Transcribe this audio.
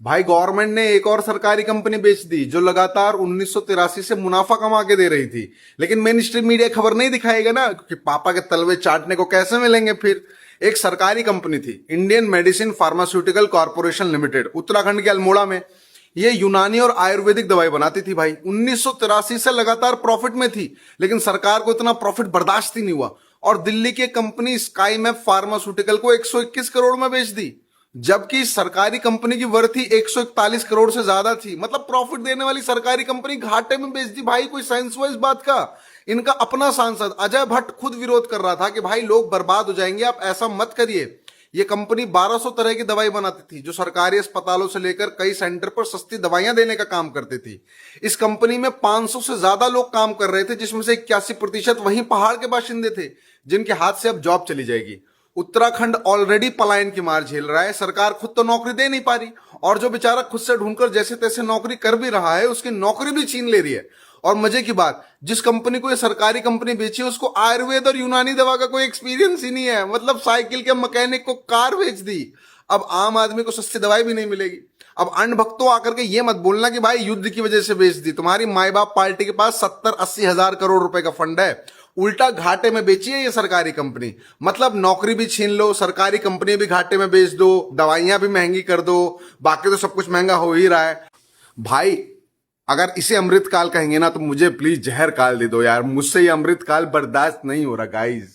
भाई गवर्नमेंट ने एक और सरकारी कंपनी बेच दी जो लगातार 1983 से मुनाफा कमा के दे रही थी। लेकिन मेन स्ट्रीम मीडिया खबर नहीं दिखाएगा ना, क्योंकि पापा के तलवे चाटने को कैसे मिलेंगे फिर। एक सरकारी कंपनी थी, Indian medicine pharmaceutical corporation limited, Uttarakhand के अल्मोड़ा में। ये यूनानी और आयुर्वेदिक दवाई बनाती थी भाई। 1983 से लगातार प्रॉफिट में थी, लेकिन सरकार को इतना प्रॉफिट बर्दाश्त ही नहीं हुआ और दिल्ली की कंपनी स्काई मैप फार्मास्यूटिकल को 121 करोड़ में बेच दी। जबकि सरकारी कंपनी की वर्थ ही 141 करोड़ से ज्यादा थी। मतलब प्रॉफिट देने वाली सरकारी कंपनी घाटे में बेच दी भाई। कोई सेंस हुआ इस बात का? इनका अपना सांसद अजय भट्ट खुद विरोध कर रहा था कि भाई लोग बर्बाद हो जाएंगे, आप ऐसा मत करिए। ये कंपनी 1200 तरह की दवाई बनाती थी जो सरकारी अस्पतालों से लेकर कई सेंटर पर सस्ती दवाइयां देने का काम करती थी। इस कंपनी में 500 से ज्यादा लोग काम कर रहे थे, जिसमें से 81% वहीं पहाड़ के बाशिंदे थे जिनके हाथ से अब जॉब चली जाएगी। उत्तराखंड ऑलरेडी पलायन की मार झेल रहा है, सरकार खुद तो नौकरी दे नहीं पा रही, और जो बेचारा खुद से ढूंढकर जैसे तैसे नौकरी कर भी रहा है उसकी नौकरी भी छीन ले रही है। और मजे की बात, जिस कंपनी को ये सरकारी कंपनी बेची है उसको आयुर्वेद और यूनानी दवा का कोई एक्सपीरियंस ही नहीं है। मतलब साइकिल के मैकेनिक को कार बेच दी। अब आम आदमी को सस्ती दवाई भी नहीं मिलेगी। अब अन्य भक्तों आकर के ये मत बोलना कि भाई युद्ध की वजह से बेच दी। तुम्हारी माई बाप पार्टी के पास 70-80 हजार करोड़ रुपए का फंड है, उल्टा घाटे में बेची है ये सरकारी कंपनी। मतलब नौकरी भी छीन लो, सरकारी कंपनी भी घाटे में बेच दो, दवाइयां भी महंगी कर दो, बाकी तो सब कुछ महंगा हो ही रहा है। भाई अगर इसे अमृत काल कहेंगे ना तो मुझे प्लीज जहर काल दे दो यार। मुझसे ये अमृत काल बर्दाश्त नहीं हो रहा गाइज।